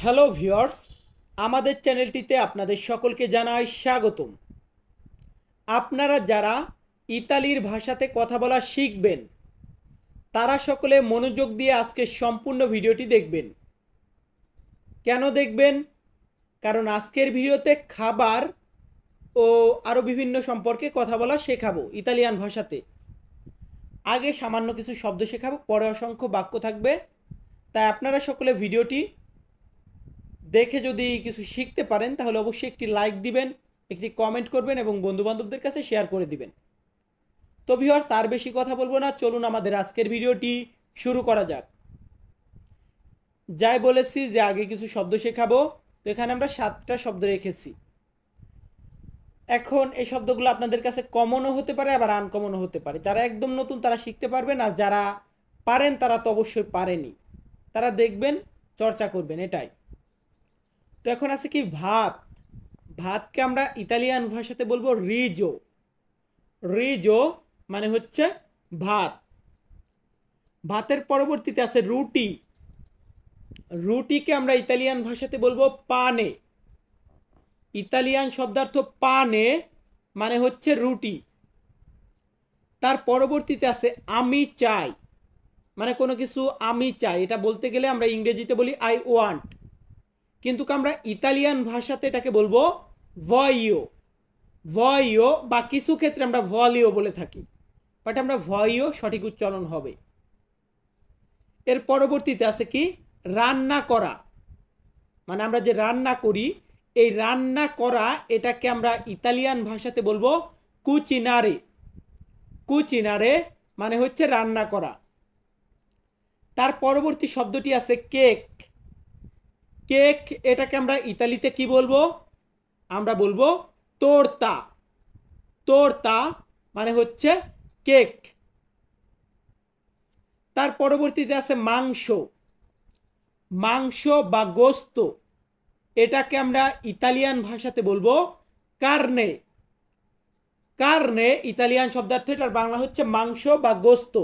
Hello viewers, আমাদের চ্যানেলটিতে আপনাদের সকলকে জানাই স্বাগতম। আপনারা যারা ইতালির ভাষাতে কথা বলা শিখবেন তারা সকলে মনোযোগ দিয়ে আজকের সম্পূর্ণ ভিডিওটি দেখবেন। কেন দেখবেন? কারণ আজকের ভিডিওতে খাবার ও আরও বিভিন্ন সম্পর্কে কথা বলা শেখাবো ইতালিয়ান ভাষাতে। আগে সামান্য কিছু শব্দ শেখাবো, পরে অসংখ্য বাক্য থাকবে। তাই আপনারা সকলে ভিডিওটি দেখে যদি কিছু শিখতে পারেন তাহলে অবশ্যই একটি লাইক দিবেন, একটি কমেন্ট করবেন এবং বন্ধুবান্ধবদের কাছে শেয়ার করে দিবেন। তো ভিউয়ার্স, আর বেশি কথা বলবো না, চলুন আমাদের আজকের ভিডিওটি শুরু করা যাক। যাই বলেছি যে আগে কিছু শব্দ শেখাবো, তো এখানে আমরা 7টা শব্দ রেখেছি। এখন এই শব্দগুলো আপনাদের কাছে কমনও হতে পারে আবার আনকমনও হতে পারে। যারা একদম নতুন তারা শিখতে পারবেন, আর যারা পারেন তারা তো অবশ্যই পারেনি, তারা দেখবেন, চর্চা করবেন, এটাই। তো এখন আছে কি ভাত। ভাতকে আমরা ইতালিয়ান ভাষাতে বলবো রিজো। রিজো মানে হচ্ছে ভাত। ভাতের পরবর্তীতে আছে রুটি। রুটিকে আমরা ইতালিয়ান ভাষাতে বলবো পানে। ইতালিয়ান শব্দার্থ পানে মানে হচ্ছে রুটি। তার পরবর্তীতে আছে আমি চাই, মানে কোনো কিছু আমি চাই, এটা বলতে গেলে আমরা ইংরেজিতে বলি আই ওয়ান্ট, কিন্তু আমরা ইতালিয়ান ভাষাতে এটাকে বলবো ভয়ো। ভয়ো বা কিছু ক্ষেত্রে আমরা ভলিও বলে থাকি, বাট আমরা ভয়ো সঠিক উচ্চারণ হবে। এর পরবর্তীতে আছে কি রান্না করা, মানে আমরা যে রান্না করি এই রান্না করা এটাকে আমরা ইতালিয়ান ভাষাতে বলবো কুচিনারে। কুচিনারে মানে হচ্ছে রান্না করা। তার পরবর্তী শব্দটি আছে কেক। কেক এটাকে আমরা ইতালিতে কি বলবো? আমরা বলবো তোর্তা। তোর্তা মানে হচ্ছে কেক। তার পরবর্তীতে আছে মাংস। মাংস বা গোস্ত এটাকে আমরা ইতালিয়ান ভাষাতে বলবো কার্নে। কার্নে ইতালিয়ান শব্দার্থ, এটার বাংলা হচ্ছে মাংস বা গোস্ত।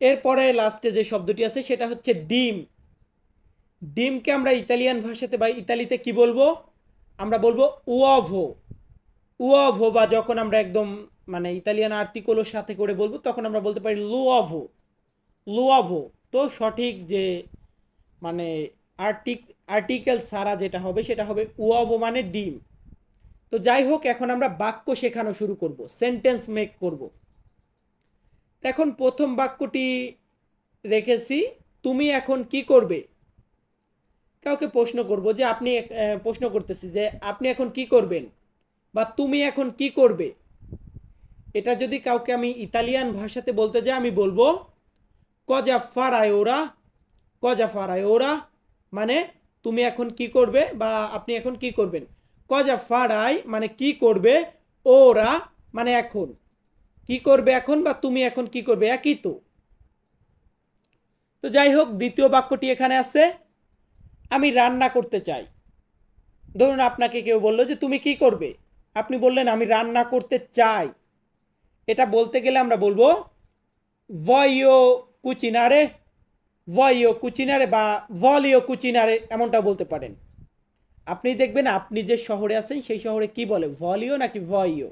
এরপরে লাস্টে যে শব্দটি আছে সেটা হচ্ছে ডিম। ডিমকে আমরা ইতালিয়ান ভাষাতে বা ইতালিতে কি বলবো? আমরা বলবো উওভো। উওভো, বা যখন আমরা একদম মানে ইতালিয়ান আর্টিকলের সাথে করে বলবো তখন আমরা বলতে পারি লুওভো। লুওভো। তো সঠিক যে মানে আর্টিকেল ছাড়া যেটা হবে সেটা হবে উওভো মানে ডিম। তো যাই হোক, এখন আমরা বাক্য শেখানো শুরু করব, সেন্টেন্স মেক করব। এখন প্রথম বাক্যটি রেখেছি, তুমি এখন কি করবে। কাউকে প্রশ্ন করব যে আপনি, প্রশ্ন করতেছি যে আপনি এখন কি করবেন বা তুমি এখন কি করবে। এটা যদি কাউকে আমি ইতালিয়ান ভাষাতে বলতে যাই আমি বলবো কজা ফারায় ওরা। কজা ফারায় ওরা মানে তুমি এখন কি করবে বা আপনি এখন কি করবেন। কজা ফারাই মানে কি করবে, ওরা মানে এখন। কি করবে এখন বা তুমি এখন কি করবে, একই তো। তো যাই হোক, দ্বিতীয় বাক্যটি এখানে আছে, আমি রান্না করতে চাই। ধরুন আপনাকে কেউ বললো যে তুমি কি করবে, আপনি বললেন আমি রান্না করতে চাই। এটা বলতে গেলে আমরা বলবো ভয়ো কুচিনারে। ভয়ো কুচিনারে বা ভলিও কুচিনারে এমনটা বলতে পারেন। আপনি দেখবেন আপনি যে শহরে আছেন সেই শহরে কি বলে, ভলিও নাকি ভয়ো,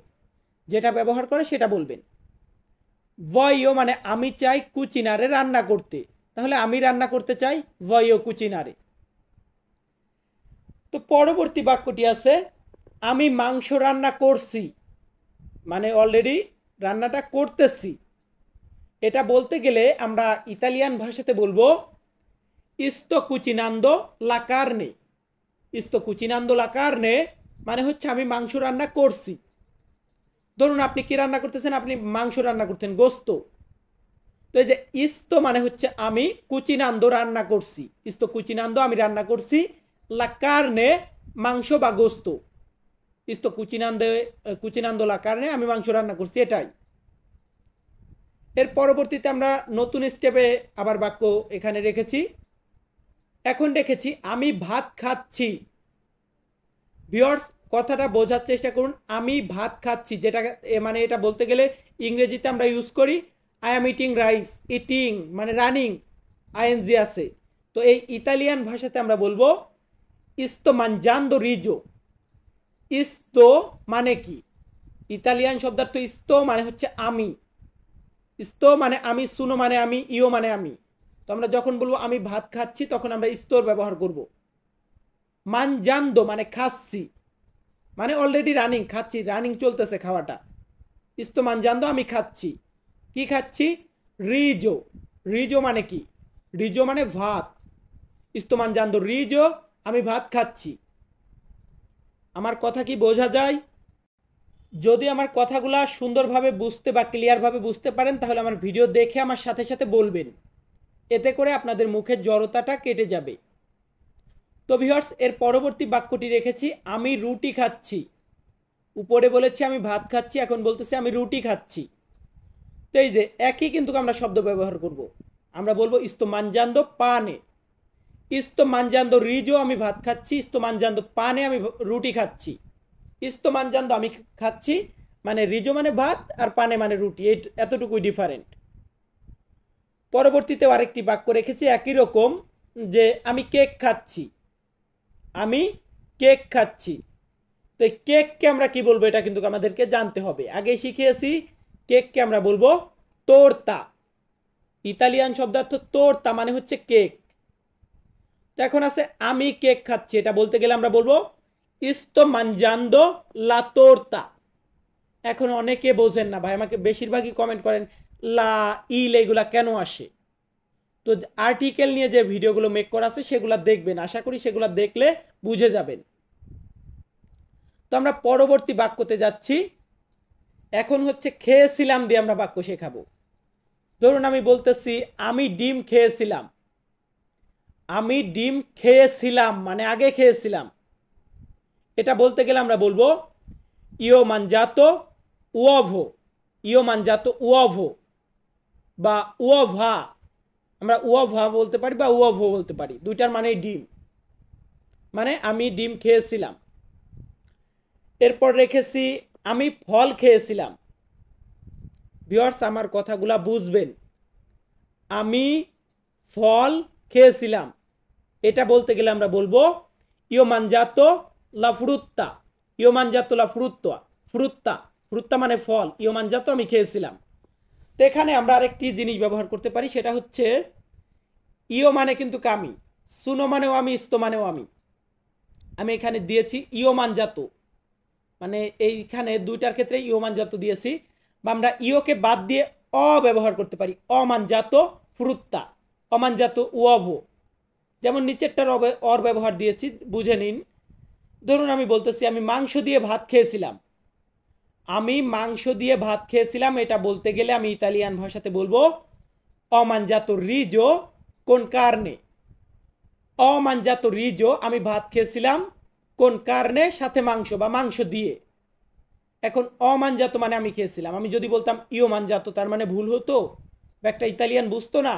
যেটা ব্যবহার করে সেটা বলবেন। ভয়ো মানে আমি চাই, কুচিনারে রান্না করতে, তাহলে আমি রান্না করতে চাই ভয়ো কুচিনারে। তো পরবর্তী বাক্যটি আছে আমি মাংস রান্না করছি, মানে অলরেডি রান্নাটা করতেছি। এটা বলতে গেলে আমরা ইতালিয়ান ভাষাতে বলবো ইস্তো কুচিনান্দো লা কার্নে। ইস্তো কুচিনান্দো লা কার্নে মানে হচ্ছে আমি মাংস রান্না করছি। ধরুন আপনি কি রান্না করতেছেন, আপনি মাংস রান্না করতেন, গোস্ত। তো এই যে ইস্তো মানে হচ্ছে আমি, কুচিনান্দো রান্না করছি। ইস্তো কুচিনান্দো আমি রান্না করছি, লা কার্নে মাংস বা গোস্ত। ইস্তো কুচিনান্দো লা কার্নে আমি মাংস রান্না করছি, এটাই। এর পরবর্তীতে আমরা নতুন স্টেপে আবার বাক্য এখানে রেখেছি। এখন রেখেছি আমি ভাত খাচ্ছি। ভিউয়ার্স, কথাটা বোঝার চেষ্টা করুন, আমি ভাত খাচ্ছি, যেটা মানে এটা বলতে গেলে ইংরেজিতে আমরা ইউজ করি I am eating rice. Eating মানে রানিং, আইএনজি আছে। তো তো এই ইতালিয়ান ভাষাতে আমরা বলবো sto mangiando riso। ইস্তো মানে কি? ইতালিয়ান শব্দার্থ ইস্তো মানে হচ্ছে আমি, ইস্তো মানে আমি, সুনো মানে আমি, ইও মানে আমি। তো আমরা যখন বলবো আমি ভাত খাচ্ছি তখন আমরা ইস্তোর ব্যবহার করব। মানজান্দো মানে খাচ্ছি, মানে অলরেডি রানিং, খাচ্ছি, রানিং চলতেছে খাওয়াটা। ইস্তো মানজান্দো আমি খাচ্ছি। কি খাচ্ছি? রিজো। রিজো মানে কি? রিজো মানে ভাত। ইস্তো মানজান্দো রিজো, আমি ভাত খাচ্ছি। আমার কথা কি বোঝা যায়? যদি আমার কথাগুলা সুন্দরভাবে বুঝতে বা ক্লিয়ারভাবে বুঝতে পারেন তাহলে আমার ভিডিও দেখে আমার সাথে সাথে বলবেন, এতে করে আপনাদের মুখের জড়তাটা কেটে যাবে। তো ভিউয়ার্স, এর পরবর্তী বাক্যটি রেখেছি আমি রুটি খাচ্ছি। উপরে বলেছি আমি ভাত খাচ্ছি, এখন বলতেছি আমি রুটি খাচ্ছি। তো এই যে একই কিন্তু আমরা শব্দ ব্যবহার করব। আমরা বলবো ইস্তো মানজান্দো পানে। ইস্তো মানজান্দো রিজো আমি ভাত খাচ্ছি, ইস্তো মানজান্দো পানে আমি রুটি খাচ্ছি। ইস্তো মানজান্দো আমি খাচ্ছি মানে রিজো মানে ভাত আর পানে মানে রুটি, এতটুকুই ডিফারেন্ট। পরবর্তীতে আরেকটি বাক্য রেখেছি একই রকম, যে আমি কেক খাচ্ছি। আমি কেক খাচ্ছি। তো এই কেককে আমরা কি বলবো এটা কিন্তু আমাদেরকে জানতে হবে। আগে শিখিয়েছি কেককে আমরা বলবো তোর্তা। ইতালিয়ান শব্দার্থ তোর্তা মানে হচ্ছে কেক। তো এখন আছে আমি কেক খাচ্ছি, এটা বলতে গেলে আমরা বলবো ইস্তো মানজান্দো লা তোর্তা। এখন অনেকে বোঝেন না ভাই, আমাকে বেশিরভাগই কমেন্ট করেন লা ইল এগুলা কেন আসে। তো আর্টিকেল নিয়ে যে ভিডিওগুলো মেক করা আছে সেগুলো দেখবেন, আশা করি সেগুলো দেখলে বুঝে যাবেন। তো আমরা পরবর্তী বাক্যতে যাচ্ছি। এখন হচ্ছে খেয়েছিলাম দিয়ে আমরা বাক্য শেখাবো। ধরুন আমি বলতেছি আমি ডিম খেয়েছিলাম। আমি ডিম খেয়েছিলাম মানে আগে খেয়েছিলাম। এটা বলতে গেলে আমরা বলবো ইও মানজাতো উওভো। ইও মানজাতো উওভো বা উওভা। আমরা উওভা বলতে পারি বা উওভো বলতে পারি, দুইটার মানে ডিম, মানে আমি ডিম খেয়েছিলাম। এরপর রেখেছি আমি ফল খেয়েছিলাম। ভিউয়ার্স, আমার কথাগুলা বুঝবেন। আমি ফল খেয়েছিলাম, এটা বলতে গেলে আমরা বলবো ইও মানজাতো লা ফ্রুত্তা। ইও মানজাতো লা ফ্রুত্তা। ফ্রুত্তা, ফ্রুত্তা মানে ফল, ইও মানজাতো আমি খেয়েছিলাম। তো এখানে আমরা আরেকটি জিনিস ব্যবহার করতে পারি, সেটা হচ্ছে ইও মানে কিন্তু আমি, সুনো মানেও আমি, ইস্তো মানেও আমি। আমি এখানে দিয়েছি ইও মানজাতো, মানে এইখানে দুইটার ক্ষেত্রে ইও মানজাতো দিয়েছি। বা আমরা ইওকে বাদ দিয়ে অ ব্যবহার করতে পারি, অমানজাতো ফ্রুত্তা, অমানজাতো উওভো। যেমন নিচেরটার অর ব্যবহার দিয়েছি, বুঝে নিন। ধরুন আমি বলতেছি আমি মাংস দিয়ে ভাত খেয়েছিলাম। আমি মাংস দিয়ে ভাত খেয়েছিলাম, এটা বলতে গেলে আমি ইতালিয়ান ভাষাতে বলবো অমানজাতো রিজো কোন কারণে। অমানজাতো রিজো আমি ভাত খেয়েছিলাম কোন কারণে, সাথে মাংস বা মাংস দিয়ে। এখন অমানজাতো মানে আমি খেয়েছিলাম, আমি যদি বলতাম ইও মানজাতো তার মানে ভুল হতো বা একটা ইতালিয়ান বুঝতো না।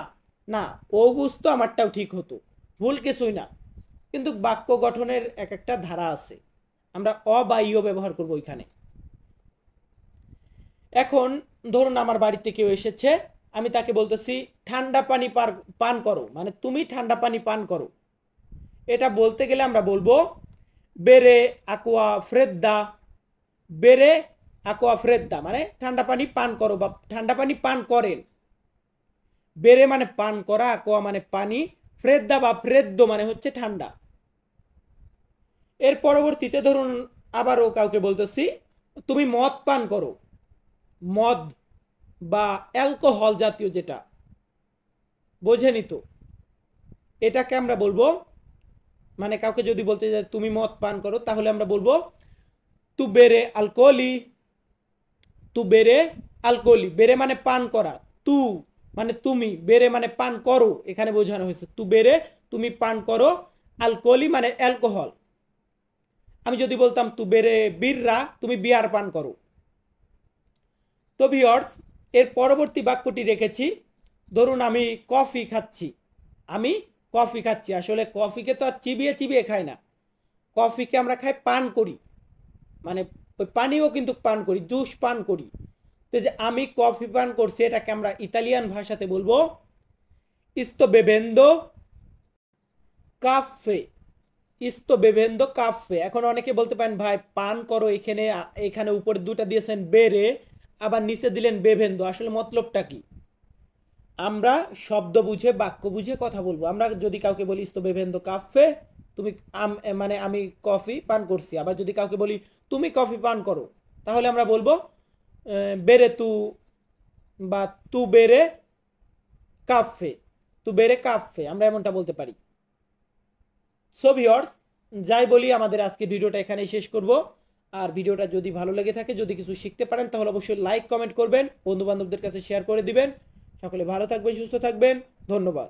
না, ও বুঝতো, আমারটাও ঠিক হতো, ভুল কিছুই না। কিন্তু বাক্য গঠনের এক একটা ধারা আছে, আমরা অ বা ইও ব্যবহার করবো ওইখানে। এখন ধরুন আমার বাড়িতে কেউ এসেছে, আমি তাকে বলতেছি ঠান্ডা পানি পান করো, মানে তুমি ঠান্ডা পানি পান করো। এটা বলতে গেলে আমরা বলবো বেরে আকোয়া ফ্রেদ্দা। বেরে আকোয়া ফ্রেদ্দা মানে ঠান্ডা পানি পান করো বা ঠান্ডা পানি পান করেন। বেরে মানে পান করা, আকোয়া মানে পানি, ফ্রেদ্দা বা ফ্রেদ্দো মানে হচ্ছে ঠান্ডা। এর পরবর্তীতে ধরুন আবারও কাউকে বলতেছি তুমি মদ পান করো। মদ বা অ্যালকোহল জাতীয় যেটা, বোঝেনি তো, এটাকে আমরা বলবো, মানে কাউকে যদি বলতে যাই তুমি মদ পান করো, তাহলে আমরা বলবো তু বেরে আলকোহলি। তু বেরে আলকোহলি, বেরে মানে পান করা, তু মানে তুমি, বেরে মানে পান করো, এখানে বোঝানো হয়েছে তু বেরে তুমি পান করো, আলকোহলি মানে অ্যালকোহল। আমি যদি বলতাম তু বেরে বিররা, তুমি বিয়ার পান করো। তো ভিউয়ার্স, এর পরবর্তী বাক্যটি রেখেছি। ধরুন আমি কফি খাচ্ছি। আমি কফি খাচ্ছি, আসলে কফিকে তো আর চিবিয়ে চিবিয়ে খাই না, কফিকে আমরা খাই পান করি, মানে পানিও কিন্তু পান করি, জুস পান করি। তো যে আমি কফি পান করছি, এটাকে আমরা ইতালিয়ান ভাষাতে বলবো ইস্তো বেবেন্দো কাফে, ইস্তো বেবেন্দো কাফে। এখন অনেকে বলতে পারেন ভাই পান করো, এখানে এখানে উপরে দুটা দিয়েছেন বেরে, আবার নিচে দিলেন বেবেন্দো, আসলে মতলবটা কি? আমরা শব্দ বুঝে বাক্য বুঝে কথা বলবো। আমরা যদি কাউকে বলি ইস্তো বেবেন্দো কাফে, তুমি মানে আমি কফি পান করছি। আবার যদি কাউকে বলি তুমি কফি পান করো, তাহলে আমরা বলবো বেরে তু, বা তু বেরে কাফে, তু বেরে কাফে, আমরা এমনটা বলতে পারি। সো ভিউয়ার্স, যাই বলি আমাদের আজকে ভিডিওটা এখানেই শেষ করব। আর ভিডিওটা যদি ভালো লেগে থাকে, যদি কিছু শিখতে পারেন, তাহলে অবশ্যই লাইক কমেন্ট করবেন, বন্ধু বান্ধবদের কাছে শেয়ার করে দিবেন। সকলে ভালো থাকবেন, সুস্থ থাকবেন, ধন্যবাদ।